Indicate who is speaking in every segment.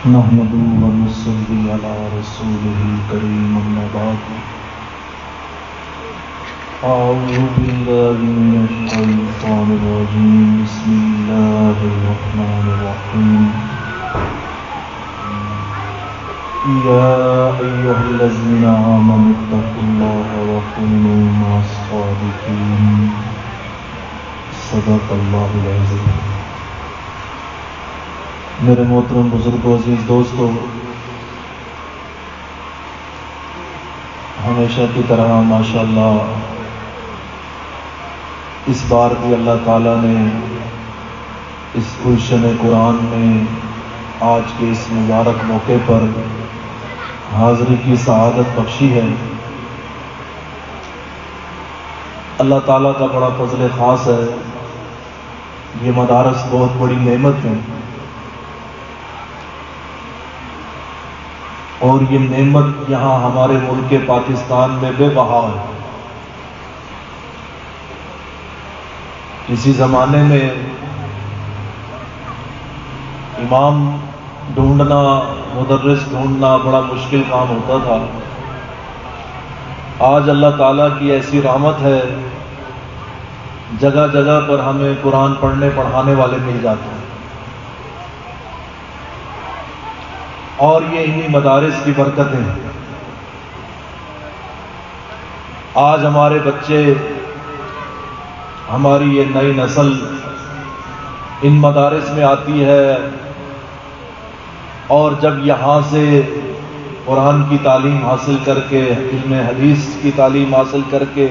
Speaker 1: نحمده ونصلي على رسوله الكريم أما بعد أعوذ بالله من الشيطان الرجيم بسم الله الرحمن الرحيم يا أيها الذين آمنوا اتقوا الله وكونوا مع الصادقين صدق الله العظيم. میرے محترم بزرگوں، عزیز دوستو، ہمیشہ کی طرح ماشاءاللہ اس بار بھی اللہ تعالیٰ نے اس گلشن قرآن میں آج کے اس مبارک موقع پر حاضری کی سعادت بخشی ہے. اللہ تعالیٰ کا بڑا فضل خاص ہے. یہ مدارس بہت بڑی نعمت ہے اور یہ نعمت یہاں ہمارے ملک پاکستان میں بے بہا ہے. کسی زمانے میں امام ڈھونڈنا، مدرس ڈھونڈنا بڑا مشکل کام ہوتا تھا. آج اللہ تعالیٰ کی ایسی رحمت ہے، جگہ جگہ پر ہمیں قرآن پڑھنے پڑھانے والے مل جاتے ہیں اور یہ انہی مدارس کی برکتیں ہیں. آج ہمارے بچے، ہماری یہ نئی نسل ان مدارس میں آتی ہے اور جب یہاں سے قرآن کی تعلیم حاصل کر کے، علم حدیث کی تعلیم حاصل کر کے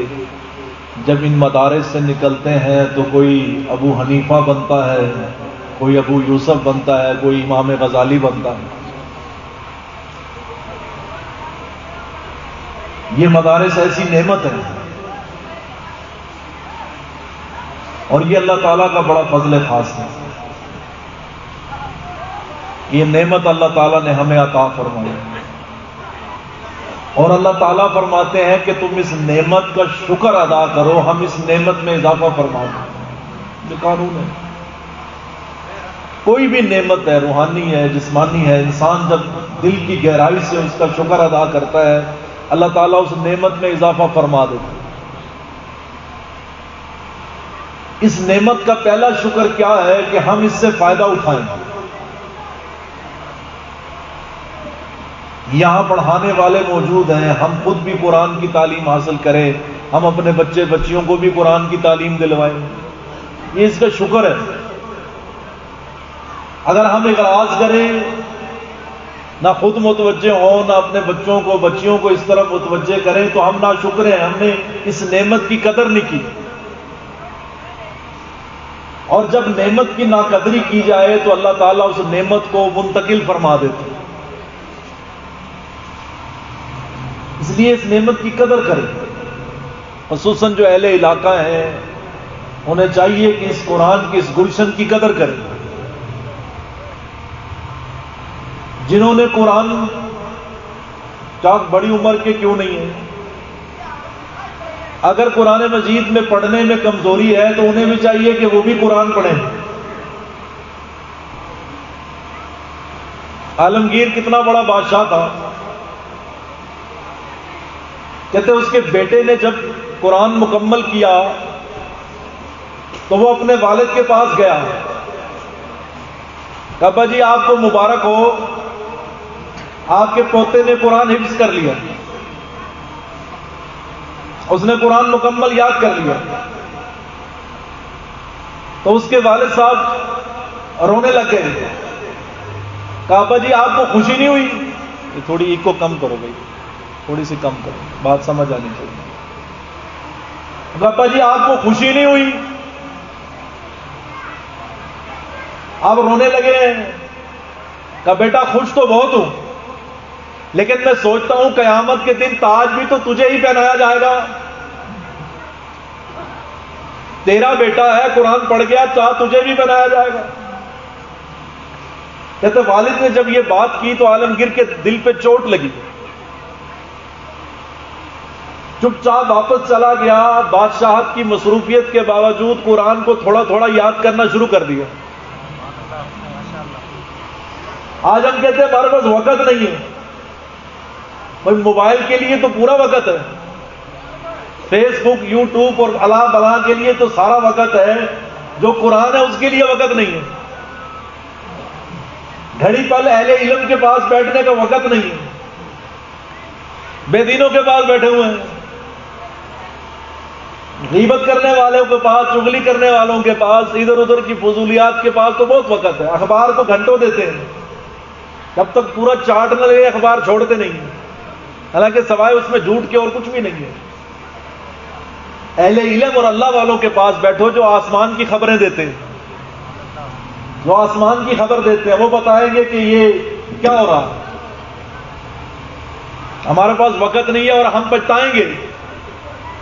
Speaker 1: جب ان مدارس سے نکلتے ہیں تو کوئی ابو حنیفہ بنتا ہے، کوئی ابو یوسف بنتا ہے، کوئی امام غزالی بنتا ہے. یہ مدارس ایسی نعمت ہے اور یہ اللہ تعالیٰ کا بڑا فضل خاص ہے. یہ نعمت اللہ تعالیٰ نے ہمیں عطا فرمائی اور اللہ تعالیٰ فرماتے ہیں کہ تم اس نعمت کا شکر ادا کرو، ہم اس نعمت میں اضافہ فرمائیں. یہ قانون ہے. کوئی بھی نعمت ہے، روحانی ہے، جسمانی ہے، انسان جب دل کی گہرائی سے اس کا شکر ادا کرتا ہے اللہ تعالیٰ اس نعمت میں اضافہ فرما دیتا ہے. اس نعمت کا پہلا شکر کیا ہے کہ ہم اس سے فائدہ اٹھائیں. یہاں پڑھانے والے موجود ہیں، ہم خود بھی قرآن کی تعلیم حاصل کریں، ہم اپنے بچے بچیوں کو بھی قرآن کی تعلیم دلوائیں. یہ اس کا شکر ہے. اگر ہم اغراض کریں، نہ خود متوجہ ہوں، نہ اپنے بچوں کو بچیوں کو اس طرح متوجہ کریں تو ہم ناشکر ہیں، ہم نے اس نعمت کی قدر نہیں کی. اور جب نعمت کی ناقدری کی جائے تو اللہ تعالیٰ اس نعمت کو منتقل فرما دیتے. اس لیے اس نعمت کی قدر کریں. خصوصاً جو اہل علاقہ ہیں انہیں چاہیے کہ اس قرآن کی اس گلشن کی قدر کریں. جنہوں نے قرآن چاک بڑی عمر کے کیوں نہیں ہیں، اگر قرآن مجید میں پڑھنے میں کمزوری ہے تو انہیں بھی چاہیے کہ وہ بھی قرآن پڑھیں. عالمگیر کتنا بڑا بادشاہ تھا. کہتے اس کے بیٹے نے جب قرآن مکمل کیا تو وہ اپنے والد کے پاس گیا. کہا ابا جی آپ کو مبارک ہو، آپ کے پوتے نے قرآن حفظ کر لیا، اس نے قرآن مکمل یاد کر لیا. تو اس کے والد صاحب رونے لگ گئے. کہا ابا جی آپ کو خوشی نہیں ہوئی؟ تھوڑی ایکو کم کرو بھائی، تھوڑی سی کم کرو، بات سمجھ آنی چاہیے. ابا جی آپ کو خوشی نہیں ہوئی؟ آپ رونے لگے ہیں. کہا بیٹا خوش تو بہت ہوں، لیکن میں سوچتا ہوں قیامت کے دن تاج بھی تو تجھے ہی پہنایا جائے گا. تیرا بیٹا ہے، قرآن پڑھ گیا، تاج تجھے بھی پہنایا جائے گا. کہتے والد نے جب یہ بات کی تو عالمگیر کے دل پہ چوٹ لگی. چپ چاپ واپس چلا گیا. بادشاہت کی مصروفیت کے باوجود قرآن کو تھوڑا تھوڑا یاد کرنا شروع کر دیا. آج ہم کہتے ہیں ہمارے پاس وقت نہیں ہے. بھائی موبائل کے لیے تو پورا وقت ہے، فیس بک، یوٹیوب اور الا بلا کے لیے تو سارا وقت ہے. جو قرآن ہے اس کے لیے وقت نہیں ہے. گھڑی پل اہل علم کے پاس بیٹھنے کا وقت نہیں ہے، بے دینوں کے پاس بیٹھے ہوئے ہیں. غیبت کرنے والوں کے پاس، چغلی کرنے والوں کے پاس، ادھر ادھر کی فضولیات کے پاس تو بہت وقت ہے. اخبار تو گھنٹوں دیتے ہیں، جب تک پورا چارٹ نہ لگے اخبار چھوڑتے نہیں ہیں، حالانکہ سوائے اس میں جھوٹ کے اور کچھ بھی نہیں ہے. اہل علم اور اللہ والوں کے پاس بیٹھو جو آسمان کی خبریں دیتے ہیں، جو آسمان کی خبر دیتے ہیں، وہ بتائیں گے کہ یہ کیا ہو رہا. ہمارے پاس وقت نہیں ہے اور ہم پچھتائیں گے،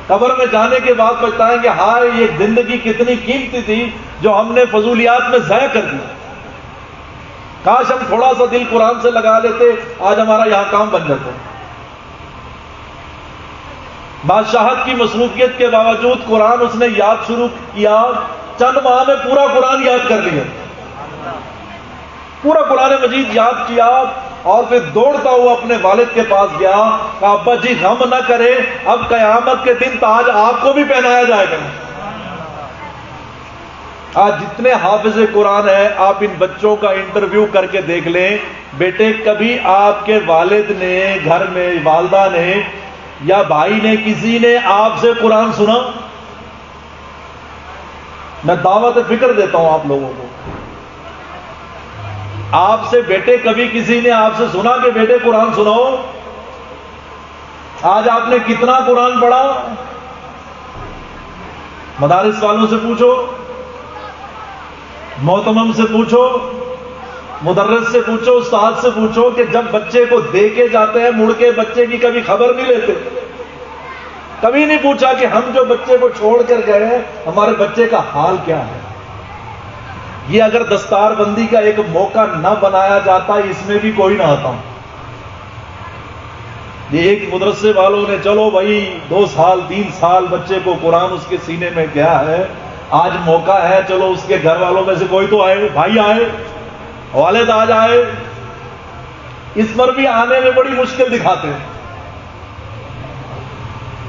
Speaker 1: قبر میں جانے کے بعد پچھتائیں گے، ہائے یہ زندگی کتنی قیمتی تھی جو ہم نے فضولیات میں ضائع کر دی. کاش ہم تھوڑا سا دل قرآن سے لگا لیتے، آج ہمارا یہاں کام بن جاتا. بادشاہت کی مصروفیت کے باوجود قرآن اس نے یاد شروع کیا، چند ماہ میں پورا قرآن یاد کر لیا، پورا قرآن مجید یاد کیا. اور پھر دوڑتا ہوا اپنے والد کے پاس گیا، کہا ابا جی غم نہ کرے، اب قیامت کے دن تاج آپ کو بھی پہنایا جائے گا. آج جتنے حافظ قرآن ہیں آپ ان بچوں کا انٹرویو کر کے دیکھ لیں، بیٹے کبھی آپ کے والد نے گھر میں، والدہ نے یا بھائی نے، کسی نے آپ سے قرآن سنا؟ میں دعوت فکر دیتا ہوں آپ لوگوں کو، آپ سے بیٹے کبھی کسی نے آپ سے سنا کہ بیٹے قرآن سناؤ؟ آج آپ نے کتنا قرآن پڑھا؟ مدارس والوں سے پوچھو، محتمم سے پوچھو، مدرس سے پوچھو، استاد سے پوچھو کہ جب بچے کو دے کے جاتے ہیں مڑ کے بچے کی کبھی خبر نہیں لیتے. کبھی نہیں پوچھا کہ ہم جو بچے کو چھوڑ کر گئے ہمارے بچے کا حال کیا ہے. یہ اگر دستار بندی کا ایک موقع نہ بنایا جاتا اس میں بھی کوئی نہ آتا. یہ ایک مدرسے والوں نے چلو بھائی 2 سال 3 سال بچے کو قرآن اس کے سینے میں گیا ہے، آج موقع ہے، چلو اس کے گھر والوں میں سے کوئی تو آئے، بھائی آئے، والد آج آئے. اس پر بھی آنے میں بڑی مشکل دکھاتے ہیں.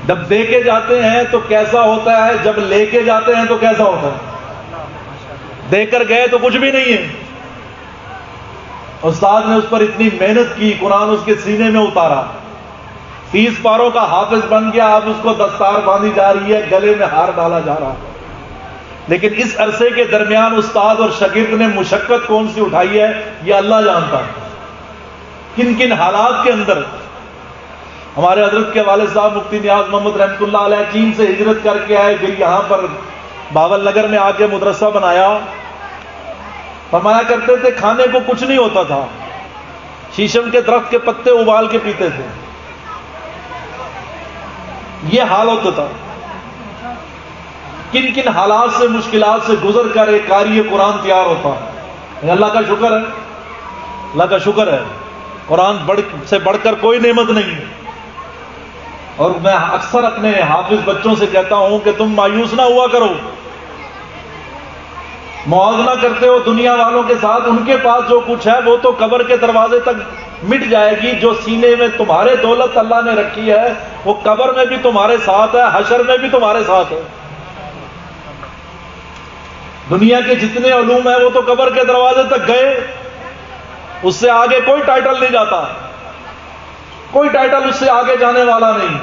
Speaker 1: جب دے کے جاتے ہیں تو کیسا ہوتا ہے، جب لے کے جاتے ہیں تو کیسا ہوتا ہے. دے کر گئے تو کچھ بھی نہیں ہے. استاد نے اس پر اتنی محنت کی، قرآن اس کے سینے میں اتارا، 30 پاروں کا حافظ بن گیا. اب اس کو دستار باندھی جا رہی ہے، گلے میں ہار ڈالا جا رہا ہے. لیکن اس عرصے کے درمیان استاد اور شاگرد نے مشقت کون سی اٹھائی ہے یہ اللہ جانتا ہے. کن کن حالات کے اندر. ہمارے حضرت کے والد صاحب مفتی نیاز محمد رحمۃ اللہ علیہ چین سے ہجرت کر کے آئے، پھر یہاں پر باول نگر میں آ کے مدرسہ بنایا. فرمایا کرتے تھے کھانے کو کچھ نہیں ہوتا تھا، شیشم کے درخت کے پتے ابال کے پیتے تھے. یہ حال ہوتا تھا. کن کن حالات سے، مشکلات سے گزر کر ایک قاری قرآن تیار ہوتا ہے. اللہ کا شکر ہے، اللہ کا شکر ہے. قرآن سے بڑھ کر کوئی نعمت نہیں ہے. اور میں اکثر اپنے حافظ بچوں سے کہتا ہوں کہ تم مایوس نہ ہوا کرو. موازنہ کرتے ہو دنیا والوں کے ساتھ، ان کے پاس جو کچھ ہے وہ تو قبر کے دروازے تک مٹ جائے گی. جو سینے میں تمہارے دولت اللہ نے رکھی ہے وہ قبر میں بھی تمہارے ساتھ ہے، حشر میں بھی تمہارے ساتھ ہے. دنیا کے جتنے علوم ہیں وہ تو قبر کے دروازے تک گئے، اس سے آگے کوئی ٹائٹل نہیں جاتا، کوئی ٹائٹل اس سے آگے جانے والا نہیں.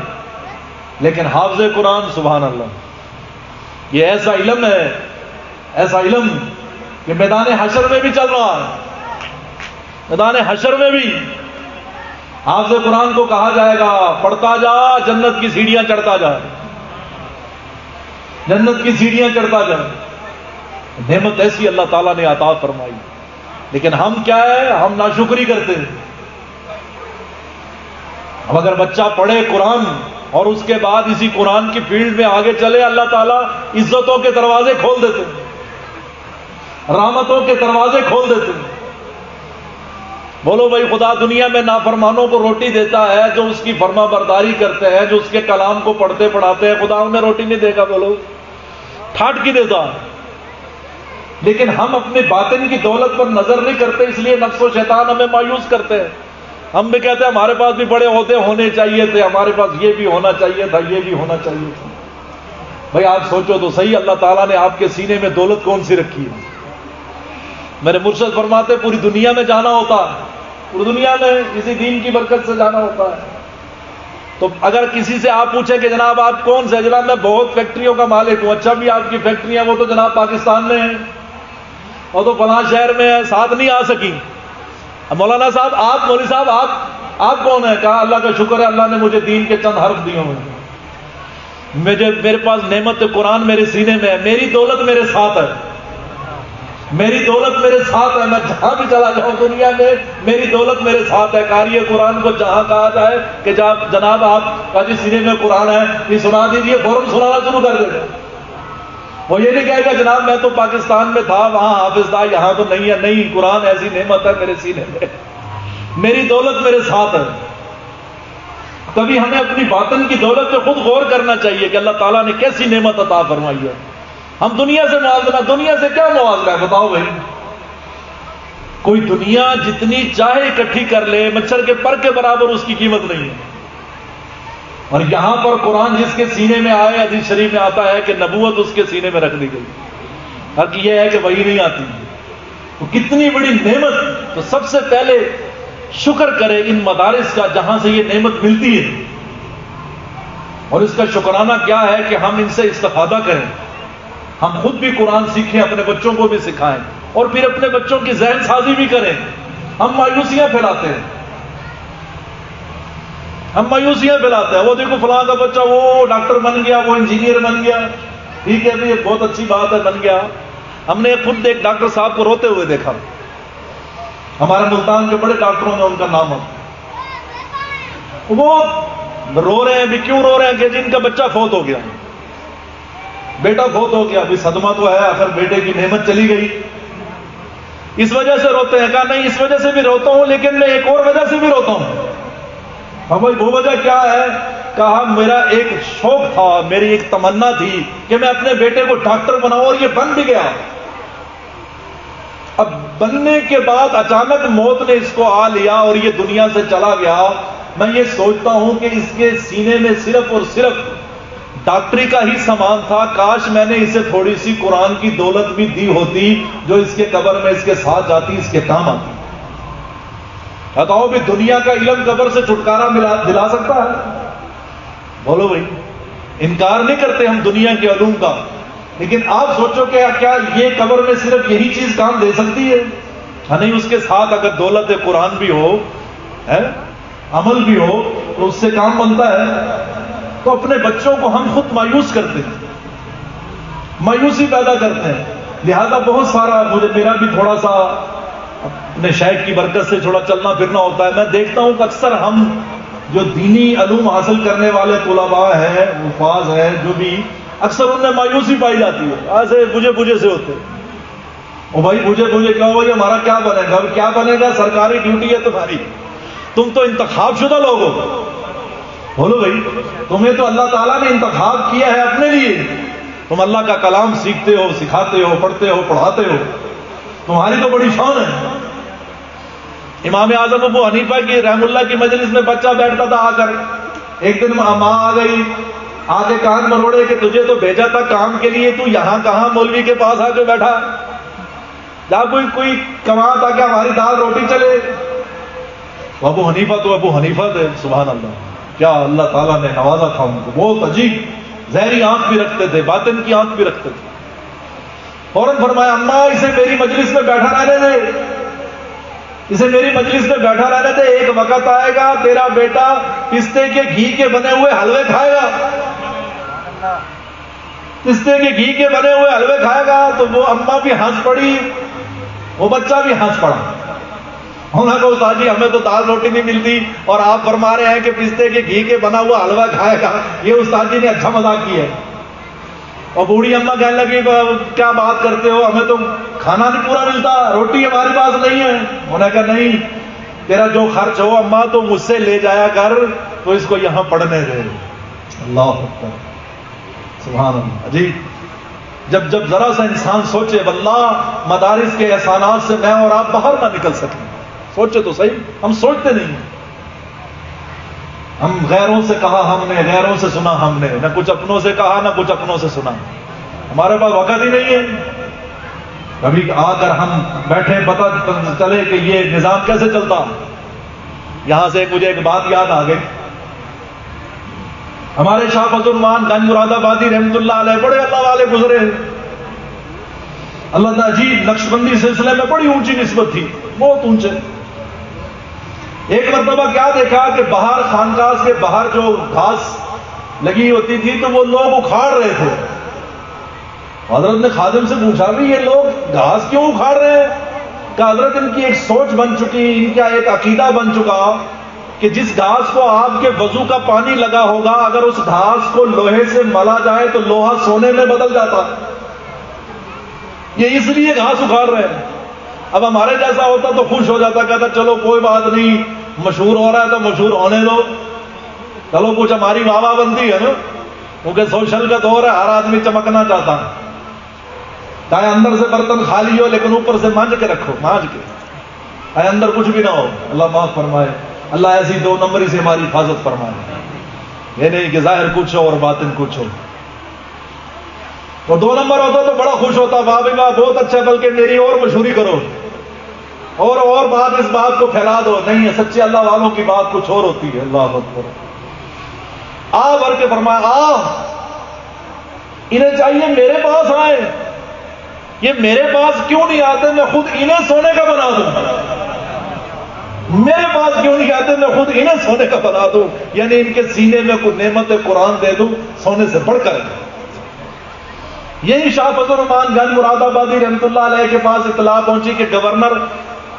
Speaker 1: لیکن حافظ قرآن سبحان اللہ یہ ایسا علم ہے، ایسا علم کہ میدان حشر میں بھی چل رہا ہے. میدان حشر میں بھی حافظ قرآن کو کہا جائے گا پڑھتا جا، جنت کی سیڑھیاں چڑھتا جا، جنت کی سیڑھیاں چڑھتا جا. نعمت ایسی اللہ تعالیٰ نے عطا فرمائی. لیکن ہم کیا ہے، ہم ناشکری کرتے ہیں. اب اگر بچہ پڑھے قرآن اور اس کے بعد اسی قرآن کی فیلڈ میں آگے چلے، اللہ تعالیٰ عزتوں کے دروازے کھول دیتے ہیں، رحمتوں کے دروازے کھول دیتے ہیں. بولو بھائی خدا دنیا میں نافرمانوں کو روٹی دیتا ہے، جو اس کی فرما برداری کرتے ہیں، جو اس کے کلام کو پڑھتے پڑھاتے ہیں، خدا انہیں روٹی نہیں دے گا؟ بولو ٹھاٹ کی دیتا. لیکن ہم اپنے باطن کی دولت پر نظر نہیں کرتے، اس لیے نفس و شیطان ہمیں مایوس کرتے ہیں. ہم بھی کہتے ہیں ہمارے پاس بھی بڑے عہدے ہونے چاہیے تھے، ہمارے پاس یہ بھی ہونا چاہیے تھا، یہ بھی ہونا چاہیے تھا. بھائی آپ سوچو تو صحیح، اللہ تعالیٰ نے آپ کے سینے میں دولت کون سی رکھی ہے؟ میرے مرشد فرماتے پوری دنیا میں جانا ہوتا ہے، پوری دنیا میں کسی دین کی برکت سے جانا ہوتا ہے. تو اگر کسی سے آپ پوچھیں کہ جناب آپ کون سے؟ جناب میں بہت فیکٹریوں کا مالک ہوں. اچھا بھی آپ کی فیکٹریاں وہ تو جناب پاکستان میں ہیں اور تو فلاں شہر میں ہے، ساتھ نہیں آ سکی. مولانا صاحب آپ، مولوی صاحب آپ کون ہیں؟ کہا اللہ کا شکر ہے، اللہ نے مجھے دین کے چند حرف دیے ہوئے ہیں. میرے پاس نعمت قرآن میرے سینے میں ہے، میری دولت میرے ساتھ ہے، میری دولت میرے ساتھ ہے. میں جہاں بھی چلا جاؤں دنیا میں میری دولت میرے ساتھ ہے. قاری قرآن کو جہاں کہا جائے کہ جناب آپ کا جس سینے میں قرآن ہے یہ سنا دیجیے، فوراً سنانا شروع کر دے گا. وہ یہ نہیں کہے گا جناب میں تو پاکستان میں تھا، وہاں حافظ تھا، یہاں تو نہیں ہے. نہیں، قرآن ایسی نعمت ہے میرے سینے میں، میری دولت میرے ساتھ ہے. کبھی ہمیں اپنی باطن کی دولت پہ خود غور کرنا چاہیے کہ اللہ تعالیٰ نے کیسی نعمت عطا فرمائی ہے. ہم دنیا سے موازنہ، دنیا سے کیا موازنہ ہے بتاؤ بھائی؟ کوئی دنیا جتنی چاہے اکٹھی کر لے مچھر کے پر کے برابر اس کی قیمت نہیں ہے. اور یہاں پر قرآن جس کے سینے میں آئے، حدیث شریف میں آتا ہے کہ نبوت اس کے سینے میں رکھ دی گئی. حق یہ ہے کہ وہی نہیں آتی. تو کتنی بڑی نعمت. تو سب سے پہلے شکر کرے ان مدارس کا جہاں سے یہ نعمت ملتی ہے، اور اس کا شکرانہ کیا ہے کہ ہم ان سے استفادہ کریں. ہم خود بھی قرآن سیکھیں، اپنے بچوں کو بھی سکھائیں، اور پھر اپنے بچوں کی ذہن سازی بھی کریں. ہم مایوسیاں پھیلاتے ہیں، ہم مایوسیاں پھیلاتے ہیں. وہ دیکھو فلاں کا بچہ وہ ڈاکٹر بن گیا، وہ انجینئر بن گیا. ٹھیک ہے بھی، یہ بہت اچھی بات ہے، بن گیا. ہم نے خود ایک ڈاکٹر صاحب کو روتے ہوئے دیکھا. ہمارے ملتان کے بڑے ڈاکٹروں میں ان کا نام ہے. وہ رو رہے ہیں بھی، کیوں رو رہے ہیں؟ کہ جن کا بچہ فوت ہو گیا، بیٹا فوت ہو گیا. ابھی صدمہ تو ہے، آخر بیٹے کی نعمت چلی گئی، اس وجہ سے روتے ہیں. کہا نہیں، اس وجہ سے بھی روتا ہوں، لیکن میں ایک اور وجہ سے بھی روتا ہوں. ہاں بھائی، وہ وجہ کیا ہے؟ کہا میرا ایک شوق تھا، میری ایک تمنا تھی کہ میں اپنے بیٹے کو ڈاکٹر بناؤں، اور یہ بن بھی گیا. اب بننے کے بعد اچانک موت نے اس کو آ لیا اور یہ دنیا سے چلا گیا. میں یہ سوچتا ہوں کہ اس کے سینے میں صرف اور صرف ڈاکٹری کا ہی سامان تھا. کاش میں نے اسے تھوڑی سی قرآن کی دولت بھی دی ہوتی جو اس کے قبر میں اس کے ساتھ جاتی، اس کے کام آتی. بتاؤ بھی، دنیا کا علم قبر سے چھٹکارا دلا سکتا ہے؟ بولو بھائی. انکار نہیں کرتے ہم دنیا کے علوم کا، لیکن آپ سوچو کہ کیا یہ قبر میں صرف یہی چیز کام دے سکتی ہے؟ ہاں نہیں، اس کے ساتھ اگر دولت قرآن بھی ہو، عمل بھی ہو، تو اس سے کام بنتا ہے. تو اپنے بچوں کو ہم خود مایوس کرتے ہیں، مایوسی پیدا کرتے ہیں. لہذا بہت سارا میرا بھی تھوڑا سا اپنے شیخ کی برکت سے تھوڑا چلنا پھرنا ہوتا ہے. میں دیکھتا ہوں کہ اکثر ہم جو دینی علوم حاصل کرنے والے طلباء ہیں، حفاظ ہیں، جو بھی، اکثر ان میں مایوسی پائی جاتی ہے. ایسے بجھے سے ہوتے. او بھائی بجھے کیا ہو، ہمارا کیا بنے گا؟ کیا بنے گا؟ سرکاری ڈیوٹی ہے تمہاری، تم تو انتخاب شدہ لوگ ہو. بولو بھائی، تمہیں تو اللہ تعالیٰ نے انتخاب کیا ہے اپنے لیے. تم اللہ کا کلام سیکھتے ہو، سکھاتے ہو، پڑھتے ہو، پڑھاتے ہو، تمہاری تو بڑی شان ہے. امام اعظم ابو حنیفہ کی رحم اللہ کی مجلس میں بچہ بیٹھتا تھا. آ کر ایک دن ماں آ گئی، آ کے کان مروڑے کہ تجھے تو بھیجا تھا کام کے لیے، تو یہاں کہاں مولوی کے پاس آ کے بیٹھا؟ جا کوئی کما تھا کہ ہماری دال روٹی چلے. ابو حنیفہ تو ابو حنیفہ تھے. سبحان اللہ، کیا اللہ تعالیٰ نے نوازا تھا ان کو. بہت عجیب ظاہری آنکھ بھی رکھتے تھے، باطن کی آنکھ بھی رکھتے تھے. فوراً فرمایا اماں اسے میری مجلس میں بیٹھا رہنے دے، اسے میری مجلس میں بیٹھا رہنے دے. ایک وقت آئے گا تیرا بیٹا پستے کے گھی کے بنے ہوئے حلوے کھائے گا، پستے کے گھی کے بنے ہوئے حلوے کھائے گا. تو وہ اماں بھی ہنس پڑی، وہ بچہ بھی ہنس پڑا. انہوں نے کہا استاد جی ہمیں تو دال روٹی نہیں ملتی اور آپ فرما رہے ہیں کہ پستے کے گھی کے بنا ہوا حلوہ کھائے گا. یہ استاد جی نے اچھا مذاق کیا ہے. اور بوڑھی اماں کہنے لگی کیا بات کرتے ہو، ہمیں تو کھانا نہیں پورا ملتا، روٹی ہمارے پاس نہیں ہے. انہوں نے کہا نہیں، تیرا جو خرچ ہو اماں تو مجھ سے لے جایا کر، تو اس کو یہاں پڑھنے دے. اللہ اکبر، سبحان اللہ. جی جب ذرا سا انسان سوچے واللہ مدارس کے احسانات سے میں اور آپ باہر نہ نکل سکیں. سوچے تو صحیح، ہم سوچتے نہیں. ہم غیروں سے کہا ہم نے، غیروں سے سنا ہم نے، نہ کچھ اپنوں سے کہا نہ کچھ اپنوں سے سنا. ہمارے پاس وقت ہی نہیں ہے. کبھی آ کر ہم بیٹھے پتہ چلے کہ یہ نظام کیسے چلتا. یہاں سے مجھے ایک بات یاد آ گئی. ہمارے شاہ فضل الرحمان گنج مراد آبادی رحمۃ اللہ علیہ بڑے اللہ والے گزرے. اللہ تعالیٰ جی نقشبندی سلسلے میں بڑی اونچی نسبت تھی، بہت اونچے. ایک مرتبہ کیا دیکھا کہ باہر خانقاہ کے باہر جو گھاس لگی ہوتی تھی تو وہ لوگ اکھاڑ رہے تھے. حضرت نے خادم سے پوچھا بھی یہ لوگ گھاس کیوں اکھاڑ رہے ہیں؟ کہ حضرت ان کی ایک سوچ بن چکی، ان کا ایک عقیدہ بن چکا کہ جس گھاس کو آپ کے وضو کا پانی لگا ہوگا اگر اس گھاس کو لوہے سے ملا جائے تو لوہا سونے میں بدل جاتا. یہ اس لیے گھاس اکھاڑ رہے ہیں. اب ہمارے جیسا ہوتا تو خوش ہو جاتا، کہتا چلو کوئی بات نہیں، مشہور ہو رہا ہے تو مشہور ہونے دو، چلو کچھ ہماری واہ واہ بنتی ہے نا، کیونکہ سوشل کا دور ہے، ہر آدمی چمکنا چاہتا ہے. چاہے اندر سے برتن خالی ہو لیکن اوپر سے مانج کے رکھو، مانج کے، چاہے اندر کچھ بھی نہ ہو. اللہ معاف فرمائے، اللہ ایسی 2 نمبری سے ہماری حفاظت فرمائے. یہ نہیں کہ ظاہر کچھ ہو اور باطن کچھ ہو. تو 2 نمبر ہوتا تو بڑا خوش ہوتا، واہ بھائی واہ بہت اچھا، بلکہ میری اور مشہوری کرو اور بات اس بات کو پھیلا دو. نہیں ہے، سچے اللہ والوں کی بات کچھ اور ہوتی ہے. اللہ اکبر. آ بھر کے فرمایا آ، انہیں چاہیے میرے پاس آئے. یہ میرے پاس کیوں نہیں آتے؟ میں خود انہیں سونے کا بنا دوں. میرے پاس کیوں نہیں آتے؟ میں خود انہیں سونے کا بنا دوں. یعنی ان کے سینے میں کوئی نعمت قرآن دے دوں سونے سے بڑھ کر. یہی شاہ فضل الرحمان گنج مراد آبادی رحمۃ اللہ علیہ کے پاس اطلاع پہنچی کہ گورنر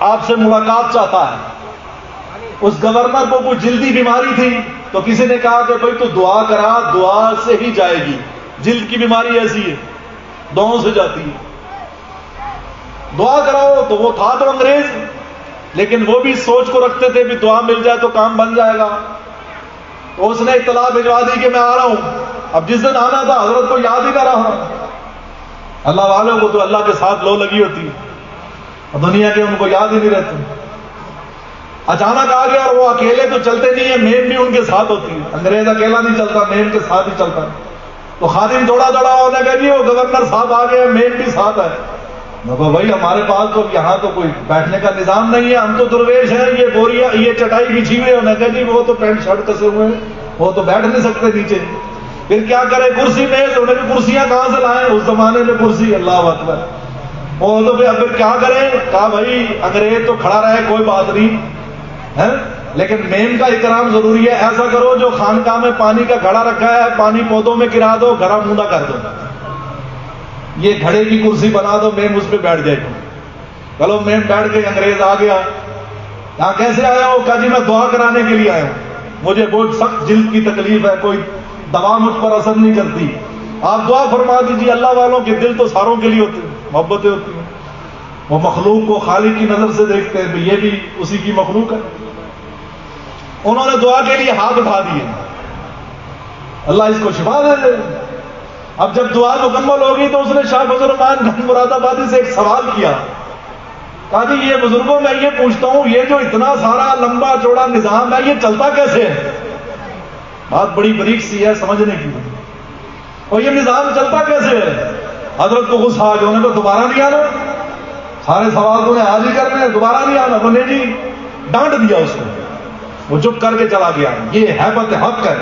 Speaker 1: آپ سے ملاقات چاہتا ہے. اس گورنر کو کوئی جلدی بیماری تھی تو کسی نے کہا کہ بھائی تو دعا کرا، دعا سے ہی جائے گی. جلد کی بیماری ایسی ہے، دعاؤں سے جاتی ہے. دعا کراؤ. تو وہ تھا تو انگریز، لیکن وہ بھی سوچ کو رکھتے تھے بھی دعا مل جائے تو کام بن جائے گا. تو اس نے اطلاع بھجوا دی کہ میں آ رہا ہوں. اب جس دن آنا تھا حضرت کو یاد ہی نہ رہا. اللہ والوں کو تو اللہ کے ساتھ لو لگی ہوتی ہے، دنیا کے ان کو یاد ہی نہیں رہتے. اچانک آ گیا اور وہ اکیلے تو چلتے نہیں ہیں، میم بھی ان کے ساتھ ہوتی ہے. انگریز اکیلا نہیں چلتا، میم کے ساتھ ہی چلتا ہے. تو خادم دوڑا ہونے کا جی وہ گورنر صاحب آ گئے، میم بھی ساتھ ہے. دیکھو بھائی ہمارے پاس تو یہاں تو کوئی بیٹھنے کا نظام نہیں ہے، ہم تو درویش ہیں، یہ بوریا یہ چٹائی بچھی ہوئی ہے. انہوں نے کہا جی وہ تو پینٹ شرٹ کسے ہوئے ہیں، وہ تو بیٹھ نہیں سکتے نیچے. پھر کیا کرے؟ کرسی میز. انہیں بھی کرسیاں کہاں سے لائیں؟ اس زمانے میں کرسی. اللہ اکبر. وہ تو پھر کیا کریں؟ کہا بھائی انگریز تو کھڑا رہے کوئی بات نہیں ہے، لیکن میم کا اکرام ضروری ہے. ایسا کرو جو خانقاہ میں پانی کا گھڑا رکھا ہے پانی پودوں میں گرا دو، گھڑا مونڈا کر دو، یہ گھڑے کی کرسی بنا دو، میم اس پہ بیٹھ جائے گی. چلو میم بیٹھ گئی. انگریز آ گیا. یہاں کیسے آیا ہو؟ کہا جی میں دعا کرانے کے لیے آیا ہوں، مجھے بہت سخت جلد کی تکلیف ہے، کوئی دوا مجھ پر اثر نہیں کرتی، آپ دعا فرما دیجیے. اللہ والوں کے دل تو ساروں کے لیے ہوتے ہیں، محبتیں ہوتی ہیں. وہ مخلوق کو خالق کی نظر سے دیکھتے ہیں، یہ بھی اسی کی مخلوق ہے. انہوں نے دعا کے لیے ہاتھ اٹھا دیے، اللہ اس کو شفا دے دے. اب جب دعا مکمل ہوگی تو اس نے شاہ فضل الرحمان گنج مراد آبادی سے ایک سوال کیا. کہا جی یہ بزرگوں میں یہ پوچھتا ہوں، یہ جو اتنا سارا لمبا چوڑا نظام ہے یہ چلتا کیسے ہے؟ بات بڑی بریک سی ہے سمجھنے کی. اور یہ نظام چلتا کیسے ہے؟ حضرت کو غصہ آ گیا. انہوں نے کہا دوبارہ نہیں آنا، سارے سوال تو نے آج ہی کرنے ہیں، دوبارہ نہیں آنا. انہوں نے جی ڈانٹ دیا اس کو. وہ چپ کر کے چلا گیا. یہ ہیبت حق ہے.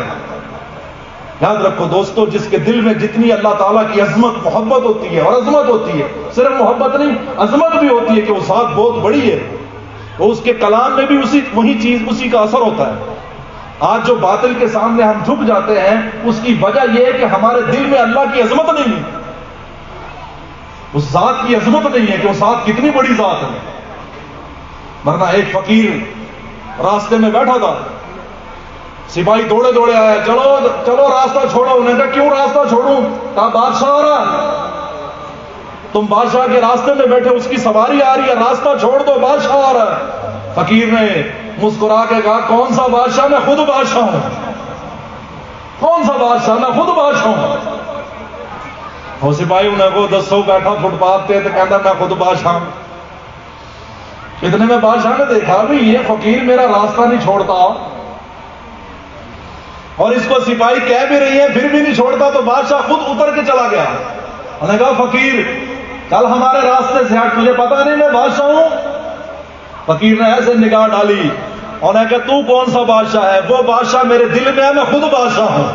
Speaker 1: یاد رکھو دوستو، جس کے دل میں جتنی اللہ تعالیٰ کی عظمت محبت ہوتی ہے اور عظمت ہوتی ہے، صرف محبت نہیں عظمت بھی ہوتی ہے کہ وہ ذات بہت بڑی ہے، تو اس کے کلام میں بھی وہی چیز اسی کا اثر ہوتا ہے. آج جو باطل کے سامنے ہم جھک جاتے ہیں اس کی وجہ یہ ہے کہ ہمارے دل میں اللہ کی عظمت نہیں ہے، اس ذات کی عظمت نہیں ہے کہ وہ ذات کتنی بڑی ذات ہے. ورنہ ایک فقیر راستے میں بیٹھا تھا، سپاہی دوڑے دوڑے آیا، چلو چلو راستہ چھوڑو. انہوں نے کہا کیوں راستہ چھوڑوں؟ کہا بادشاہ آ رہا ہے، تم بادشاہ کے راستے میں بیٹھے، اس کی سواری آ رہی ہے، راستہ چھوڑ دو، بادشاہ آ رہا ہے. فقیر نے مسکرا کے کہا کون سا بادشاہ؟ میں خود بادشاہ ہوں. کون سا بادشاہ؟ میں خود بادشاہ ہوں. وہ سپاہی انہیں کو دسو بیٹھا فٹ پاتھ پہ تو کہتا میں خود بادشاہ. اتنے میں بادشاہ نے دیکھا بھی یہ فقیر میرا راستہ نہیں چھوڑتا اور اس کو سپاہی کہہ بھی رہی ہے پھر بھی نہیں چھوڑتا, تو بادشاہ خود اتر کے چلا گیا. انہوں نے کہا فقیر کل ہمارے راستے سے ہٹ, تجھے پتا نہیں میں بادشاہ ہوں؟ فقیر نے ایسے نگاہ ڈالی, انہوں نے کہا تو کون سا بادشاہ ہے؟ وہ بادشاہ میرے دل میں ہے, میں خود بادشاہ ہوں.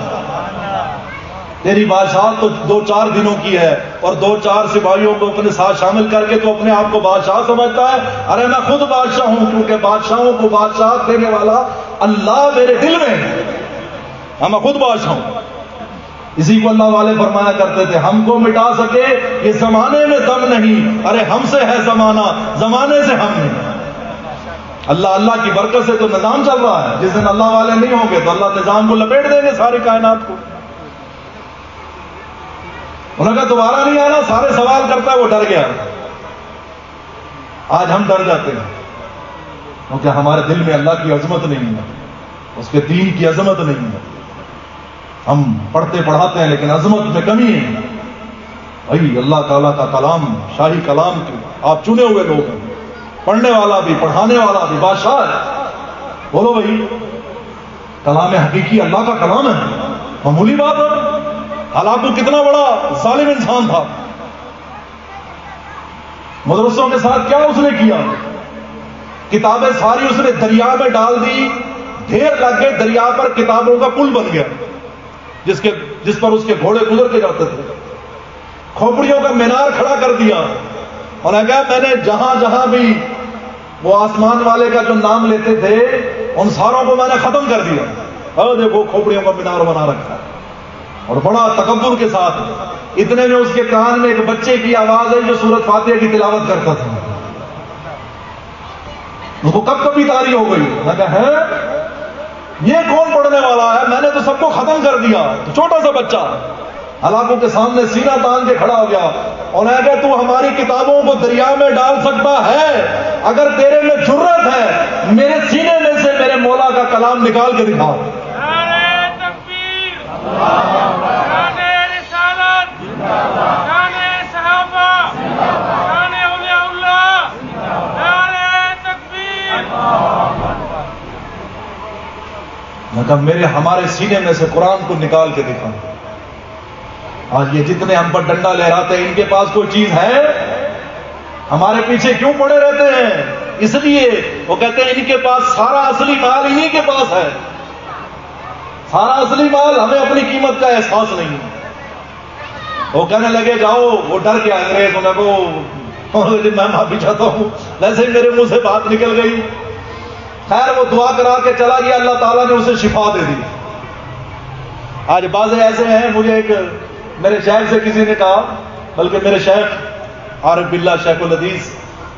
Speaker 1: تیری بادشاہ تو 2-4 دنوں کی ہے اور 2-4 سپاہیوں کو اپنے ساتھ شامل کر کے تو اپنے آپ کو بادشاہ سمجھتا ہے. ارے میں خود بادشاہ ہوں, کیونکہ بادشاہوں کو بادشاہ دینے والا اللہ میرے دل میں ہے, میں خود بادشاہ ہوں. اسی کو اللہ والے فرمایا کرتے تھے ہم کو مٹا سکے یہ زمانے میں دم نہیں, ارے ہم سے ہے زمانہ, زمانے سے ہم نہیں. اللہ کی برکت سے تو نظام چل رہا ہے. جس دن اللہ والے نہیں ہوں گے تو اللہ نظام کو لپیٹ دیں گے ساری کائنات کو. انہوں نے کہا دوبارہ نہیں آنا, سارے سوال کرتا ہے, وہ ڈر گیا. آج ہم ڈر جاتے ہیں کیونکہ ہمارے دل میں اللہ کی عظمت نہیں ہے, اس کے دین کی عظمت نہیں ہے. ہم پڑھتے پڑھاتے ہیں لیکن عظمت میں کمی ہے. بھائی اللہ تعالیٰ کا کلام شاہی کلام کے آپ چنے ہوئے لوگ ہیں, پڑھنے والا بھی پڑھانے والا بھی بادشاہ ہے. بولو بھائی کلام حقیقی اللہ کا کلام ہے, معمولی بات ہے. حالانکہ کتنا بڑا ظالم انسان تھا, مدرسوں کے ساتھ کیا اس نے کیا, کتابیں ساری اس نے دریا میں ڈال دی, ڈھیر لگ گئے, دریا پر کتابوں کا پل بن گیا جس پر اس کے گھوڑے گزر کے جاتے تھے. کھوپڑیوں کا مینار کھڑا کر دیا اور کہا میں نے جہاں جہاں بھی وہ آسمان والے کا جو نام لیتے تھے ان ساروں کو میں نے ختم کر دیا. اور دیکھو کھوپڑیوں کا مینار بنا رکھا ہے اور بڑا تکبر کے ساتھ. اتنے میں اس کے کان میں ایک بچے کی آواز ہے جو سورۃ فاتحہ کی تلاوت کرتا تھا. وہ کب کبھی تاری ہو گئی. میں کہا ہے یہ کون پڑھنے والا ہے, میں نے تو سب کو ختم کر دیا. تو چھوٹا سا بچہ ہلاکوں کے سامنے سینہ تان کے کھڑا ہو گیا اور نے کہا تو ہماری کتابوں کو دریا میں ڈال سکتا ہے, اگر تیرے میں جرت ہے میرے سینے میں سے میرے مولا کا کلام نکال کے دکھا. میرے ہمارے سینے میں سے قرآن کو نکال کے دکھا. آج یہ جتنے ہم پر ڈنڈا لہراتے ہیں ان کے پاس کوئی چیز ہے؟ ہمارے پیچھے کیوں پڑے رہتے ہیں؟ اس لیے وہ کہتے ہیں ان کے پاس سارا اصلی مال انہی کے پاس ہے. سارا اصلی مال, ہمیں اپنی قیمت کا احساس نہیں. وہ کہنے لگے جاؤ, وہ ڈر گیا انگریز, انہیں کو میں معافی چاہتا ہوں, ویسے ہی میرے منہ سے بات نکل گئی. خیر وہ دعا کرا کے چلا گیا, اللہ تعالیٰ نے اسے شفا دے دی. آج بعض ایسے ہیں, مجھے ایک میرے شیخ سے کسی نے کہا, بلکہ میرے شیخ عارف باللہ شیخ الحدیث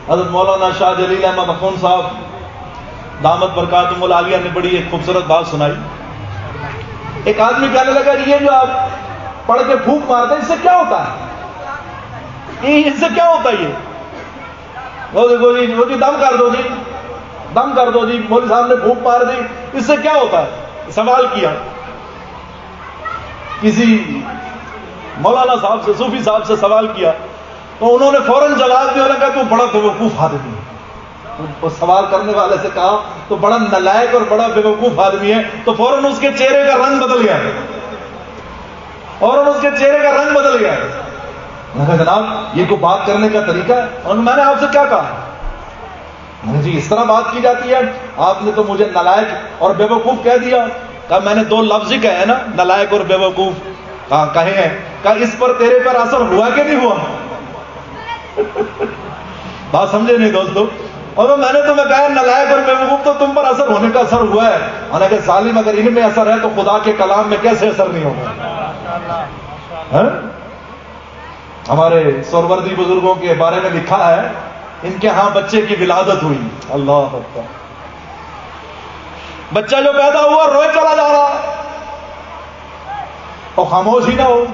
Speaker 1: حضرت مولانا شاہ جلیل احمد اخون صاحب دامت برکاتہم العالیہ نے بڑی ایک خوبصورت بات سنائی. ایک آدمی کہنے لگا یہ جو آپ پڑھ کے پھونک مارتے ہیں اس سے کیا ہوتا ہے؟ اس سے کیا ہوتا ہے؟ یہ وہ جی دم کر دو, جی دم کر دو, جی مولوی صاحب نے پھونک مار دی, اس سے کیا ہوتا ہے؟ سوال کیا کسی مولانا صاحب سے, صوفی صاحب سے سوال کیا تو انہوں نے فوراً جواب دیا, کہا تو بڑا بیوقوف آدمی ہے. وہ سوال کرنے والے سے کہا تو بڑا نالائق اور بڑا بیوقوف آدمی ہے, تو فوراً اس کے چہرے کا رنگ بدل گیا, فوراً اس کے چہرے کا رنگ بدل گیا. میں نے کہا جناب یہ کوئی بات کرنے کا طریقہ ہے؟ اور میں نے آپ سے کیا کہا؟ جی اس طرح بات کی جاتی ہے, آپ نے تو مجھے نالائق اور بیوقوف کہہ دیا. کہا میں نے 2 لفظ ہی کہے نا, نالائق اور بیوقوف. کہا کہے ہیں. کہا اس پر تیرے پر اثر ہوا کہ نہیں ہوا؟ بات سمجھے نہیں دوستو؟ اور میں نے تمہیں کہا نالائق اور بیوقوف تو تم پر اثر ہونے کا اثر ہوا ہے. حالانکہ ظالم اگر ان میں اثر ہے تو خدا کے کلام میں کیسے اثر نہیں ہوگا؟ ہمارے سوروردی بزرگوں کے بارے میں لکھا ہے ان کے ہاں بچے کی ولادت ہوئی. اللہ اکبر. بچہ جو پیدا ہوا روئے چلا جا رہا اور خاموش ہی نہ ہو.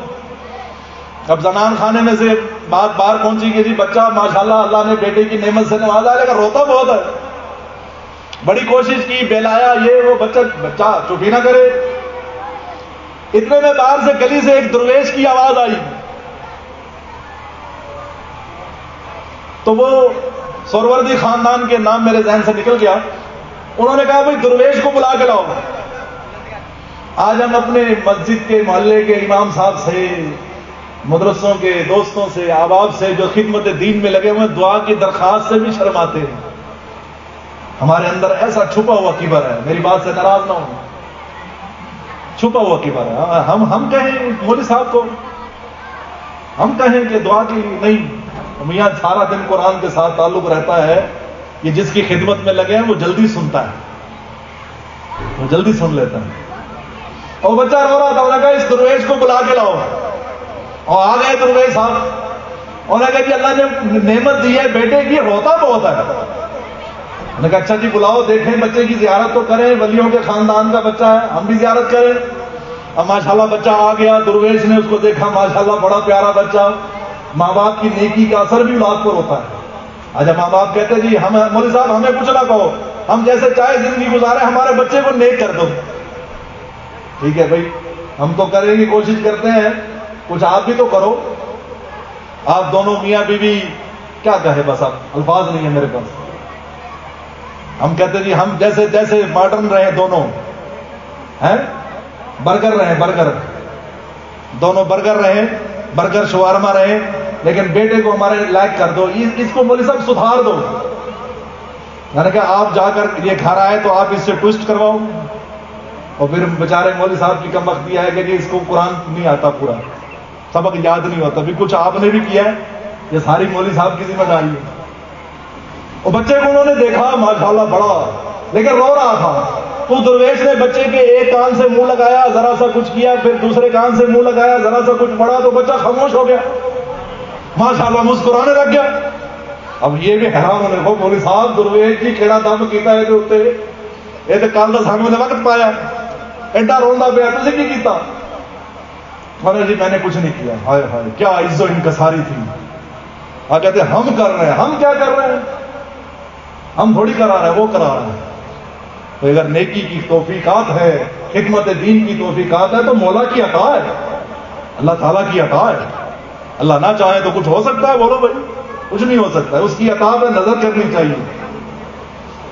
Speaker 1: اب زنان خانے میں سے بات باہر پہنچی کہ جی بچہ ماشاءاللہ اللہ نے بیٹے کی نعمت سے نوازا, لیکن روتا بہت ہے. بڑی کوشش کی, بہلایا, یہ وہ, بچہ چپ ہی نہ کرے. اتنے میں باہر سے گلی سے ایک درویش کی آواز آئی. تو وہ سوروردی خاندان کے نام میرے ذہن سے نکل گیا. انہوں نے کہا بھائی درویش کو بلا کے لاؤ. آج ہم اپنے مسجد کے محلے کے امام صاحب سے، مدرسوں کے دوستوں سے، احباب سے جو خدمت دین میں لگے ہوئے دعا کی درخواست سے بھی شرماتے ہیں. ہمارے اندر ایسا چھپا ہوا کبر ہے، میری بات سے ناراض نہ ہو، چھپا ہوا کبر ہے. ہم کہیں مولوی صاحب کو، ہم کہیں کہ دعا کی نہیں، میاں سارا دن قرآن کے ساتھ تعلق رہتا ہے، یہ جس کی خدمت میں لگے ہیں وہ جلدی سنتا ہے، وہ جلدی سن لیتا ہے. اور بچہ رو رہا تھا، انہوں نے کہا اس درویش کو بلا کے لاؤ. اور آ گئے درویش صاحب. انہوں نے کہا کہ اللہ نے نعمت دی ہے بیٹے کی، روتا بہت ہے. انہوں نے کہا اچھا جی بلاؤ، دیکھیں بچے کی زیارت تو کریں، ولیوں کے خاندان کا بچہ ہے، ہم بھی زیارت کریں. اب ماشاءاللہ بچہ آ گیا، درویش نے اس کو دیکھا، ماشاءاللہ بڑا پیارا بچہ. ماں باپ کی نیکی کا اثر بھی اولاد پر ہوتا ہے. آج ماں باپ کہتے جی ہم مولوی صاحب ہمیں کچھ نہ کہو، ہم جیسے چاہے زندگی گزارے، ہمارے بچے کو نیک کر دو. ٹھیک ہے بھائی، ہم تو کرنے کی کوشش کرتے ہیں، کچھ آپ بھی تو کرو. آپ دونوں میاں بیوی کیا کہے، بس اب الفاظ نہیں ہے میرے پاس. ہم کہتے جی ہم جیسے جیسے ماڈرن رہے دونوں ہیں، برگر رہے، برگر دونوں برگر رہے، برگر شوارما رہے، لیکن بیٹے کو ہمارے لائق کر دو، اس کو مولوی صاحب سدھار دو. میں نے کہا آپ جا کر یہ گھر آئے تو آپ اس سے ٹوسٹ کرواؤ. اور پھر بیچارے مولوی صاحب کی کمبختی ہے کہ جی اس کو قرآن نہیں آتا، پورا سبق یاد نہیں ہوتا. بھی کچھ آپ نے بھی کیا ہے، یہ ساری مولوی صاحب کی ذمہ داری ہے. اور بچے کو انہوں نے دیکھا ماشاءاللہ بڑا، لیکن رو رہا تھا. تو درویش نے بچے کے ایک کان سے منہ لگایا، ذرا سا کچھ کیا، پھر دوسرے کان سے منہ لگایا، ذرا سا کچھ پڑا، تو بچہ خاموش ہو گیا، ماشاءاللہ مسکرانے لگ گیا. اب یہ بھی حیران ہونے کو، مولوی صاحب درویش جی کیڑا دم کیتا ہے جو اتنے یہ تو کل کا سانوں نے وقت پایا، ایڈا روندا پیا، تسی کی کیتا؟ میں نے جی میں نے کچھ نہیں کیا. ہائے ہائے کیا عزت و انکساری تھی. آ کہتے ہم کر رہے ہیں، ہم کیا کر رہے ہیں، ہم تھوڑی کرا رہے ہیں، وہ کرا رہے ہیں. تو اگر نیکی کی توفیقات ہے، خدمت دین کی توفیقات ہے، تو مولا کی عطا ہے، اللہ تعالیٰ کی عطا ہے. اللہ نہ چاہے تو کچھ ہو سکتا ہے؟ بولو بھائی، کچھ نہیں ہو سکتا ہے. اس کی عطا پہ نظر کرنی چاہیے.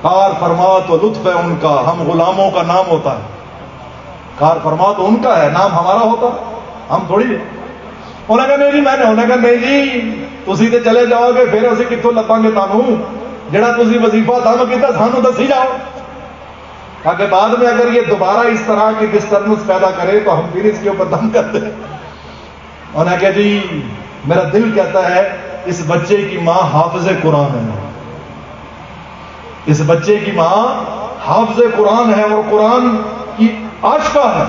Speaker 1: کار فرما تو لطف ہے ان کا، ہم غلاموں کا نام ہوتا ہے. کار فرما تو ان کا ہے، نام ہمارا ہوتا، ہم تھوڑی. انہیں کہا نہیں جی میں نے، انہیں کہا نہیں جی تسی تے چلے جاؤ گے، پھر اسی کتوں لپاں گے تانوں، جڑا تسی وظیفہ دم کیتا سانوں دسی جاؤ، تاکہ بعد میں اگر یہ دوبارہ اس طرح کی ڈسٹربنس پیدا کرے تو ہم پھر اس کے اوپر دم کر دیں. انہیں کہا جی میرا دل کہتا ہے اس بچے کی ماں حافظ قرآن ہے، اس بچے کی ماں حافظ قرآن ہے اور قرآن کی عاشقہ ہے.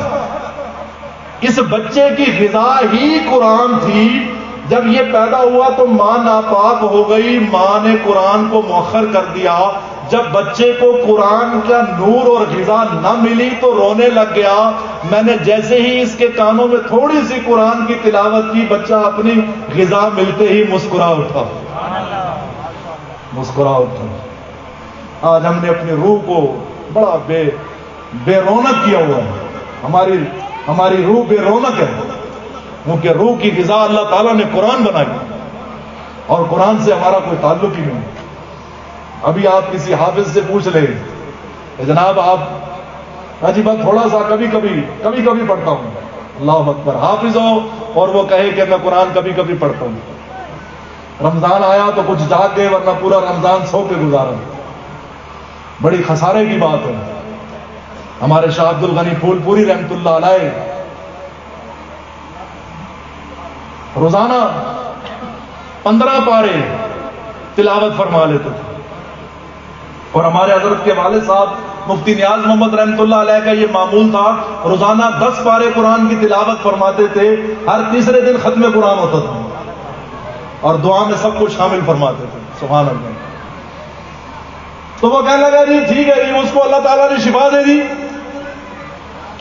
Speaker 1: اس بچے کی غذا ہی قرآن تھی. جب یہ پیدا ہوا تو ماں ناپاک ہو گئی، ماں نے قرآن کو مؤخر کر دیا. جب بچے کو قرآن کا نور اور غذا نہ ملی تو رونے لگ گیا. میں نے جیسے ہی اس کے کانوں میں تھوڑی سی قرآن کی تلاوت کی، بچہ اپنی غذا ملتے ہی مسکرا اٹھا، مسکرا اٹھا. آج ہم نے اپنی روح کو بڑا بے رونق کیا ہوا ہے. ہماری روح بے رونق ہے، کیونکہ روح کی غذا اللہ تعالیٰ نے قرآن بنائی، اور قرآن سے ہمارا کوئی تعلق ہی نہیں. ابھی آپ کسی حافظ سے پوچھ لیں جناب آپ جی بات تھوڑا سا کبھی کبھی پڑھتا ہوں، اللہ اکبر، حافظ ہو اور وہ کہے کہ میں قرآن کبھی کبھی پڑھتا ہوں. رمضان آیا تو کچھ جاگ گئے، ورنہ پورا رمضان سو کے گزارا. بڑی خسارے کی بات ہے. ہمارے شاہ عبد الغنی پھول پوری رحمت اللہ علیہ روزانہ 15 پارے تلاوت فرما لیتے تھے. اور ہمارے حضرت کے والد صاحب مفتی نیاز محمد رحمت اللہ علیہ کا یہ معمول تھا، روزانہ 10 پارے قرآن کی تلاوت فرماتے تھے. ہر تیسرے دن ختم قرآن ہوتا تھا اور دعا میں سب کو شامل فرماتے تھے. سبحان اللہ. تو وہ کہنے لگا جی ٹھیک ہے جی، اس کو اللہ تعالیٰ نے شفا دے دی.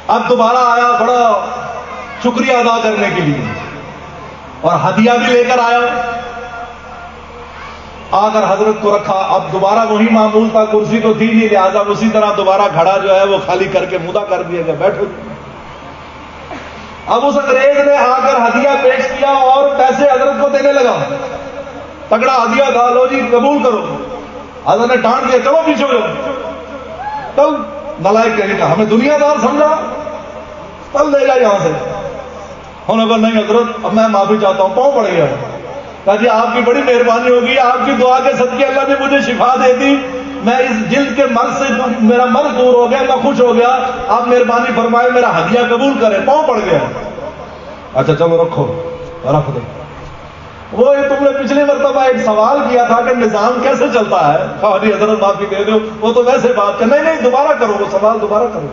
Speaker 1: اب دوبارہ آیا بڑا شکریہ ادا کرنے کے لیے، اور ہدیہ بھی لے کر آیا. آ کر حضرت کو رکھا. اب دوبارہ وہی معمول تھا، کرسی تو تھی نہیں، لہٰذا اسی طرح دوبارہ گھڑا جو ہے وہ خالی کر کے مدعا کر دیا گیا، بیٹھو. اب اس انگریز نے آ کر ہدیہ پیش کیا اور پیسے حضرت کو دینے لگا تگڑا ہدیہ تھا، لو جی قبول کرو. حضرت نے ڈانٹ دیا چلو پیچھے ہو جاؤ. کل نلائق کہنے کا ہمیں دنیا دار سمجھا، کل لے جا یہاں سے. انہوں نے کہا نہیں حضرت اب میں معافی چاہتا ہوں، پاؤں پڑ گیا. کہا جی آپ کی بڑی مہربانی ہوگی، آپ کی دعا کے صدقے اللہ نے مجھے شفا دے دی، میں اس جلد کے مرض سے میرا مرض دور ہو گیا، میں خوش ہو گیا، آپ مہربانی فرمائے میرا ہدیہ قبول کریں. پاؤں پڑ گیا. اچھا چلو رکھو، رکھ دو. وہ تم نے پچھلی مرتبہ ایک سوال کیا تھا کہ نظام کیسے چلتا ہے، کہا جی حضرت معافی دے دو، وہ تو ویسے بات کر. نہیں دوبارہ کرو، وہ سوال دوبارہ کرو،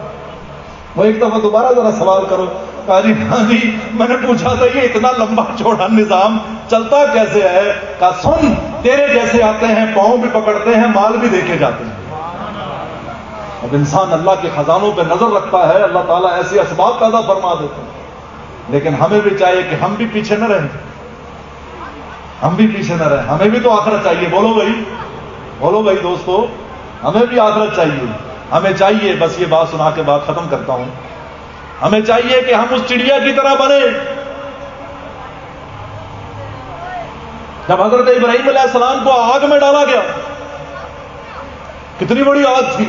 Speaker 1: وہ ایک دفعہ دوبارہ ذرا سوال کرو. کہا جی ہاں جی میں نے پوچھا تھا یہ اتنا لمبا چوڑا نظام چلتا کیسے ہے. کہا سن تیرے جیسے آتے ہیں، پاؤں بھی پکڑتے ہیں، مال بھی دے کے جاتے ہیں. اب انسان اللہ کے خزانوں پہ نظر رکھتا ہے، اللہ تعالیٰ ایسے اسباب پیدا فرما دیتے ہیں. لیکن ہمیں بھی چاہیے کہ ہم بھی پیچھے نہ رہیں، ہم بھی پیچھے نہ رہیں. ہمیں بھی تو آخرت چاہیے. بولو بھائی دوستو، ہمیں بھی آخرت چاہیے. ہمیں چاہیے، بس یہ بات سنا کے بات ختم کرتا ہوں، ہمیں چاہیے کہ ہم اس چڑیا کی طرح بنے. جب حضرت ابراہیم علیہ السلام کو آگ میں ڈالا گیا، کتنی بڑی آگ تھی،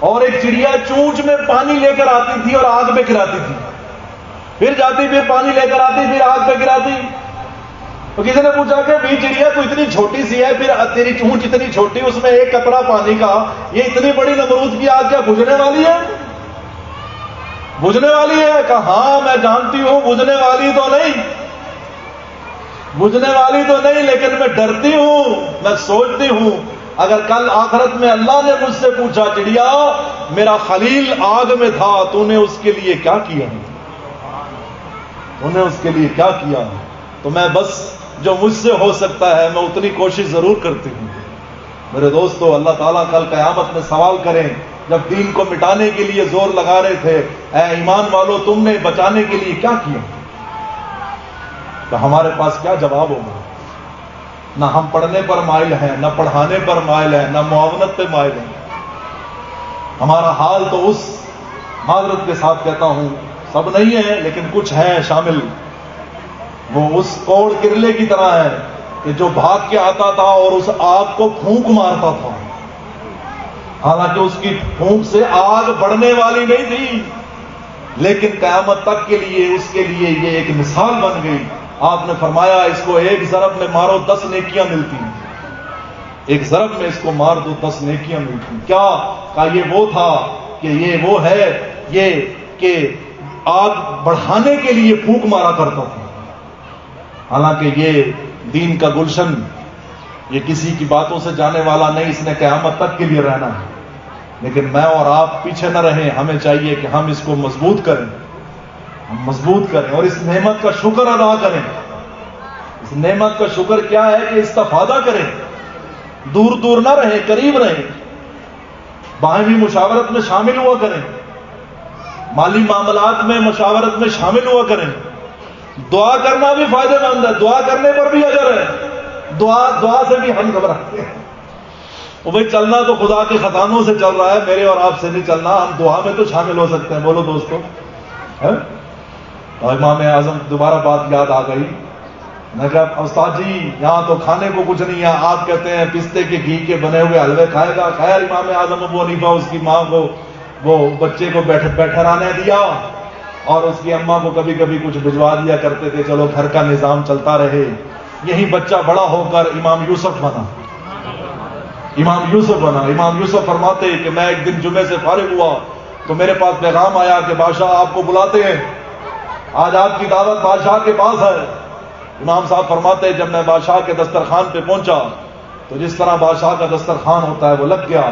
Speaker 1: اور ایک چڑیا چونچ میں پانی لے کر آتی تھی اور آگ پہ گراتی تھی، پھر جاتی پھر پانی لے کر آتی پھر آگ پہ گراتی. تو کسی نے پوچھا کہ بھی چڑیا تو اتنی چھوٹی سی ہے، پھر تیری چونچ اتنی چھوٹی، اس میں ایک قطرہ پانی کا، یہ اتنی بڑی نمرود کی آگ کیا بجھنے والی ہے؟ بجھنے والی ہے؟ کہا ہاں میں جانتی ہوں بجھنے والی تو نہیں، لیکن میں ڈرتی ہوں، میں سوچتی ہوں اگر کل آخرت میں اللہ نے مجھ سے پوچھا چڑیا میرا خلیل آگ میں تھا، تو نے اس کے لیے کیا کیا، تو نے اس کے لیے کیا کیا، تو میں بس جو مجھ سے ہو سکتا ہے میں اتنی کوشش ضرور کرتی ہوں. میرے دوستو، اللہ تعالیٰ کل قیامت میں سوال کریں، جب دین کو مٹانے کے لیے زور لگا رہے تھے، اے ایمان والو تم نے بچانے کے لیے کیا کیا، تو ہمارے پاس کیا جواب ہوگا؟ نہ ہم پڑھنے پر مائل ہیں، نہ پڑھانے پر مائل ہیں، نہ معاونت پہ مائل ہیں. ہمارا حال تو اس، معذرت کے ساتھ کہتا ہوں سب نہیں ہے لیکن کچھ ہے شامل، وہ اس کوڑ کرلے کی طرح ہے کہ جو بھاگ کے آتا تھا اور اس آگ کو پھونک مارتا تھا، حالانکہ اس کی پھونک سے آگ بڑھنے والی نہیں تھی، لیکن قیامت تک کے لیے اس کے لیے یہ ایک مثال بن گئی. آپ نے فرمایا اس کو ایک ضرب میں مارو 10 نیکیاں ملتی ہیں، ایک ضرب میں اس کو مار دو 10 نیکیاں ملتی ہیں. کیا کہا یہ وہ تھا کہ یہ وہ ہے یہ کہ آگ بڑھانے کے لیے پھونک مارا کرتا تھا، حالانکہ یہ دین کا گلشن یہ کسی کی باتوں سے جانے والا نہیں، اس نے قیامت تک کے لیے رہنا ہے. لیکن میں اور آپ پیچھے نہ رہیں، ہمیں چاہیے کہ ہم اس کو مضبوط کریں، ہم مضبوط کریں اور اس نعمت کا شکر ادا کریں. اس نعمت کا شکر کیا ہے کہ استفادہ کریں، دور دور نہ رہیں، قریب رہیں، باہمی مشاورت میں شامل ہوا کریں، مالی معاملات میں مشاورت میں شامل ہوا کریں. دعا کرنا بھی فائدہ مند ہے، دعا کرنے پر بھی اجر ہے، دعا سے بھی ہم گھبراتے ہیں. وہ بھائی چلنا تو خدا کے خزانوں سے چل رہا ہے، میرے اور آپ سے نہیں چلنا، ہم دعا میں تو شامل ہو سکتے ہیں. بولو دوستو. امام اعظم دوبارہ بات یاد آ گئی، میں کہا استاد جی یہاں تو کھانے کو کچھ نہیں ہے، آپ کہتے ہیں پستے کے گھی کے بنے ہوئے حلوے کھائے گا. خیر امام اعظم ابو حنیفہ اس کی ماں کو وہ بچے کو بیٹھرانے دیا اور اس کی اماں کو کبھی کبھی کچھ بھجوا دیا کرتے تھے، چلو گھر کا نظام چلتا رہے. یہی بچہ بڑا ہو کر امام یوسف بنا. امام یوسف فرماتے کہ میں ایک دن جمعے سے فارغ ہوا تو میرے پاس پیغام آیا کہ بادشاہ آپ کو بلاتے ہیں، آج آپ کی دعوت بادشاہ کے پاس ہے. امام صاحب فرماتے جب میں بادشاہ کے دسترخوان پہ پہنچا تو جس طرح بادشاہ کا دسترخوان ہوتا ہے وہ لگ گیا.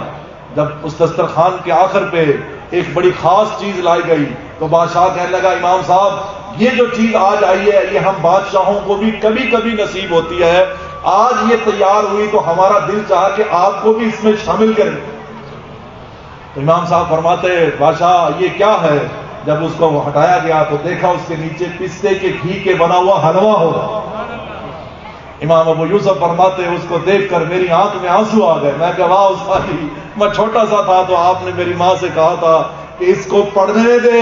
Speaker 1: جب اس دسترخوان کے آخر پہ ایک بڑی خاص چیز لائی گئی تو بادشاہ کہنے لگا امام صاحب یہ جو چیز آج آئی ہے یہ ہم بادشاہوں کو بھی کبھی کبھی نصیب ہوتی ہے، آج یہ تیار ہوئی تو ہمارا دل چاہا کہ آپ کو بھی اس میں شامل کریں. تو امام صاحب فرماتے بادشاہ یہ کیا ہے؟ جب اس کو ہٹایا گیا تو دیکھا اس کے نیچے پستے کے گھی کے بنا ہوا حلوہ ہو رہا. امام ابو یوسف فرماتے اس کو دیکھ کر میری آنکھ میں آنسو آ گئے. میں کہا واہ استاد جی، میں چھوٹا سا تھا تو آپ نے میری ماں سے کہا تھا کہ اس کو پڑھنے دے،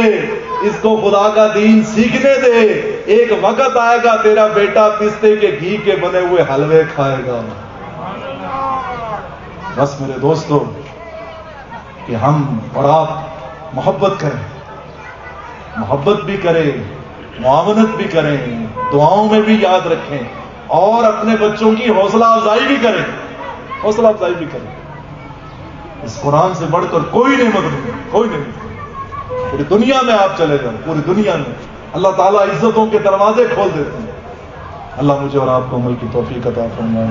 Speaker 1: اس کو خدا کا دین سیکھنے دے. ایک وقت آئے گا تیرا بیٹا پستے کے گھی کے بنے ہوئے حلوے کھائے گا۔ بس میرے دوستو کہ ہم اور آپ محبت کریں، محبت بھی کریں، معاونت بھی کریں، دعاؤں میں بھی یاد رکھیں، اور اپنے بچوں کی حوصلہ افزائی بھی کریں، حوصلہ افزائی بھی کریں۔ اس قرآن سے بڑھ کر کوئی نعمت نہیں، کوئی نعمت نہیں۔ پوری دنیا میں آپ چلے جائیں، پوری دنیا میں اللہ تعالیٰ عزتوں کے دروازے کھول دیتے ہیں۔ اللہ مجھے اور آپ کو عمل کی توفیق عطا فرمائے۔